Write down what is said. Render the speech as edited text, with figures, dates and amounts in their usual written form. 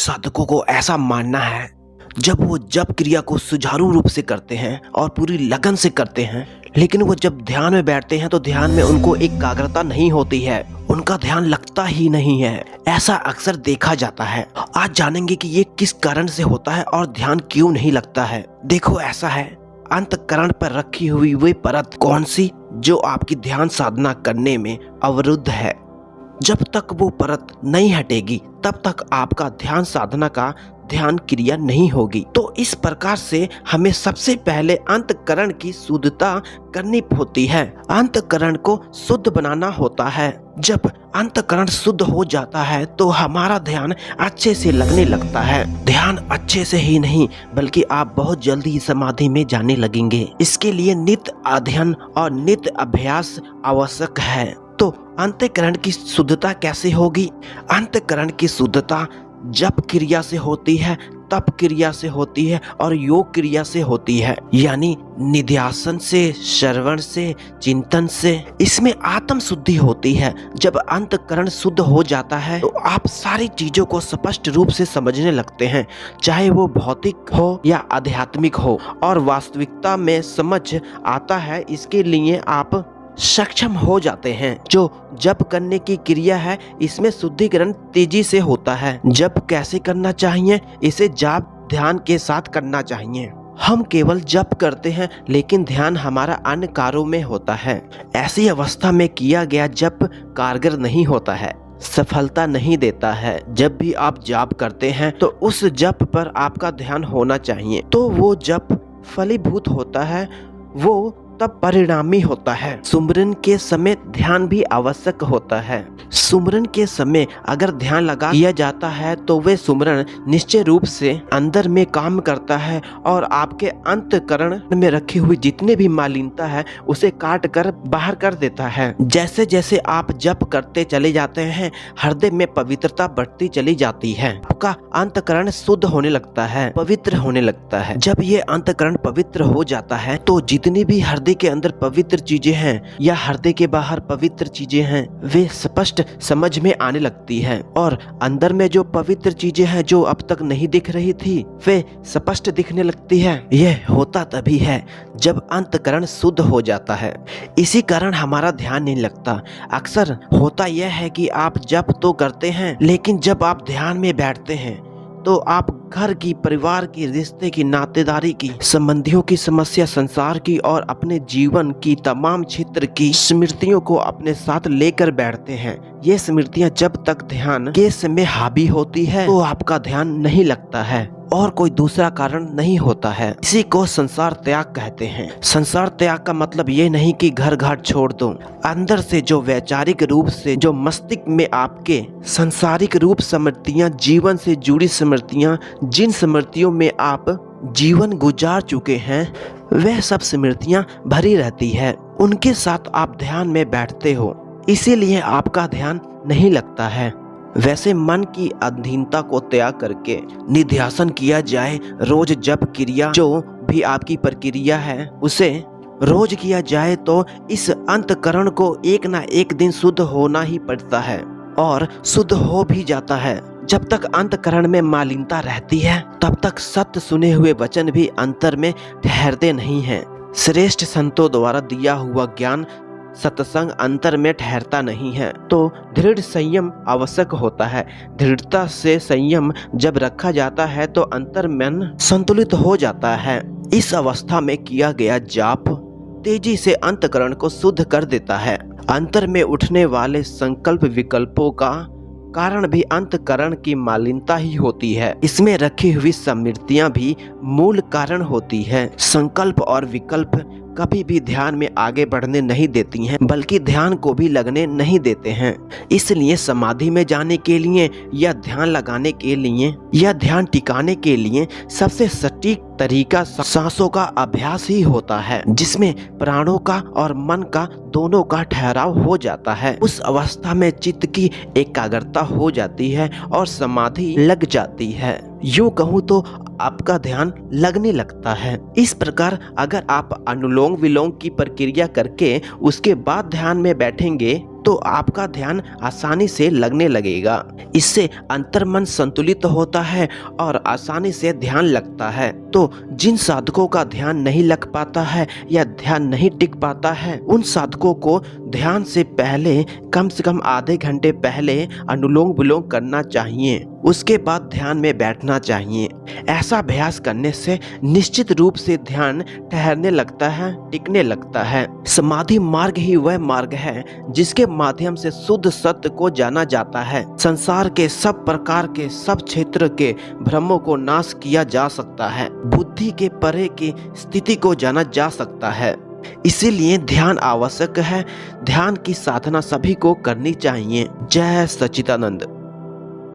साधकों को ऐसा मानना है, जब वो जप क्रिया को सुचारू रूप से करते हैं और पूरी लगन से करते हैं, लेकिन वो जब ध्यान में बैठते हैं तो ध्यान में उनको एकाग्रता नहीं होती है, उनका ध्यान लगता ही नहीं है। ऐसा अक्सर देखा जाता है। आज जानेंगे कि ये किस कारण से होता है और ध्यान क्यों नहीं लगता है। देखो, ऐसा है, अंतःकरण पर रखी हुई वे परत कौन सी जो आपकी ध्यान साधना करने में अवरुद्ध है। जब तक वो परत नहीं हटेगी तब तक आपका ध्यान साधना का ध्यान क्रिया नहीं होगी। तो इस प्रकार से हमें सबसे पहले अंतःकरण की शुद्धता करनी होती है। अंतःकरण को शुद्ध बनाना होता है। जब अंतःकरण शुद्ध हो जाता है तो हमारा ध्यान अच्छे से लगने लगता है। ध्यान अच्छे से ही नहीं बल्कि आप बहुत जल्दी समाधि में जाने लगेंगे। इसके लिए नित्य अध्ययन और नित्य अभ्यास आवश्यक है। तो अंतःकरण की शुद्धता कैसे होगी? अंतःकरण की शुद्धता जप क्रिया से होती है, तप क्रिया से होती है और योग क्रिया से होती है, यानी निध्यासन से, श्रवण से, चिंतन से। इसमें आत्म शुद्धि होती है। जब अंतःकरण शुद्ध हो जाता है तो आप सारी चीजों को स्पष्ट रूप से समझने लगते हैं, चाहे वो भौतिक हो या आध्यात्मिक हो, और वास्तविकता में समझ आता है। इसके लिए आप सक्षम हो जाते हैं। जो जप करने की क्रिया है इसमें शुद्धिकरण तेजी से होता है। जप कैसे करना चाहिए? इसे जाप ध्यान के साथ करना चाहिए। हम केवल जप करते हैं लेकिन ध्यान हमारा अन्य कार्यों में होता है। ऐसी अवस्था में किया गया जप कारगर नहीं होता है, सफलता नहीं देता है। जब भी आप जाप करते हैं तो उस जप पर आपका ध्यान होना चाहिए, तो वो जप फलीभूत होता है, वो तब परिणामी होता है। सुमरन के समय ध्यान भी आवश्यक होता है। सुमरन के समय अगर ध्यान लगा किया जाता है तो वे सुमरन निश्चय रूप से अंदर में काम करता है और आपके अंतःकरण में रखी हुई जितने भी मालिन्यता है उसे काट कर बाहर कर देता है। जैसे जैसे आप जप करते चले जाते हैं, हृदय में पवित्रता बढ़ती चली जाती है। आपका अंतःकरण शुद्ध होने लगता है, पवित्र होने लगता है। जब ये अंतःकरण पवित्र हो जाता है तो जितनी भी हृदय के अंदर पवित्र चीजें हैं या हृदय के बाहर पवित्र चीजें हैं वे स्पष्ट समझ में आने लगती है, और अंदर में जो पवित्र चीजें हैं जो अब तक नहीं दिख रही थी वे स्पष्ट दिखने लगती है। यह होता तभी है जब अंतःकरण शुद्ध हो जाता है। इसी कारण हमारा ध्यान नहीं लगता। अक्सर होता यह है कि आप जप तो करते हैं लेकिन जब आप ध्यान में बैठते हैं तो आप घर की, परिवार की, रिश्ते की, नातेदारी की, संबंधियों की समस्या, संसार की और अपने जीवन की तमाम क्षेत्र की स्मृतियों को अपने साथ लेकर बैठते हैं। ये स्मृतियां जब तक ध्यान के समय हावी होती है तो आपका ध्यान नहीं लगता है, और कोई दूसरा कारण नहीं होता है। इसी को संसार त्याग कहते हैं। संसार त्याग का मतलब ये नहीं कि घर घाट छोड़ दो। अंदर से जो वैचारिक रूप से, जो मस्तिष्क में आपके सांसारिक रूप स्मृतियां, जीवन से जुड़ी स्मृतियां, जिन स्मृतियों में आप जीवन गुजार चुके हैं वह सब स्मृतियां भरी रहती है। उनके साथ आप ध्यान में बैठते हो, इसीलिए आपका ध्यान नहीं लगता है। वैसे मन की अधीनता को त्याग करके निध्यासन किया जाए, रोज जप क्रिया जो भी आपकी प्रक्रिया है उसे रोज किया जाए तो इस अंतःकरण को एक ना एक दिन शुद्ध होना ही पड़ता है, और शुद्ध हो भी जाता है। जब तक अंतःकरण में मालिन्यता रहती है तब तक सत्य सुने हुए वचन भी अंतर में ठहरते नहीं हैं। श्रेष्ठ संतों द्वारा दिया हुआ ज्ञान सत्संग अंतर में ठहरता नहीं है, तो दृढ़ संयम आवश्यक होता है। दृढ़ता से संयम जब रखा जाता है तो अंतर मन संतुलित हो जाता है। इस अवस्था में किया गया जाप तेजी से अंतःकरण को शुद्ध कर देता है। अंतर में उठने वाले संकल्प विकल्पों का कारण भी अंतःकरण की मालिन्यता ही होती है। इसमें रखी हुई स्मृतियां भी मूल कारण होती है। संकल्प और विकल्प कभी भी ध्यान में आगे बढ़ने नहीं देती हैं, बल्कि ध्यान को भी लगने नहीं देते हैं। इसलिए समाधि में जाने के लिए या ध्यान लगाने के लिए या ध्यान टिकाने के लिए सबसे सटीक तरीका सांसों का अभ्यास ही होता है, जिसमें प्राणों का और मन का दोनों का ठहराव हो जाता है। उस अवस्था में चित्त की एकाग्रता हो जाती है और समाधि लग जाती है। यूं कहूँ तो आपका ध्यान लगने लगता है। इस प्रकार अगर आप अनुलोम विलोम की प्रक्रिया करके उसके बाद ध्यान में बैठेंगे तो आपका ध्यान आसानी से लगने लगेगा। इससे अंतर्मन संतुलित होता है और आसानी से ध्यान लगता है। तो जिन साधकों का ध्यान नहीं लग पाता है या ध्यान नहीं टिक पाता है, उन साधकों को ध्यान से पहले कम से कम आधे घंटे पहले अनुलोम विलोम करना चाहिए। उसके बाद ध्यान में बैठना चाहिए। ऐसा अभ्यास करने से निश्चित रूप से ध्यान ठहरने लगता है, टिकने लगता है। समाधि मार्ग ही वह मार्ग है जिसके माध्यम से शुद्ध सत्य को जाना जाता है। संसार के सब प्रकार के सब क्षेत्र के भ्रमों को नाश किया जा सकता है। बुद्धि के परे की स्थिति को जाना जा सकता है। इसीलिए ध्यान आवश्यक है। ध्यान की साधना सभी को करनी चाहिए। जय सच्चिदानंद।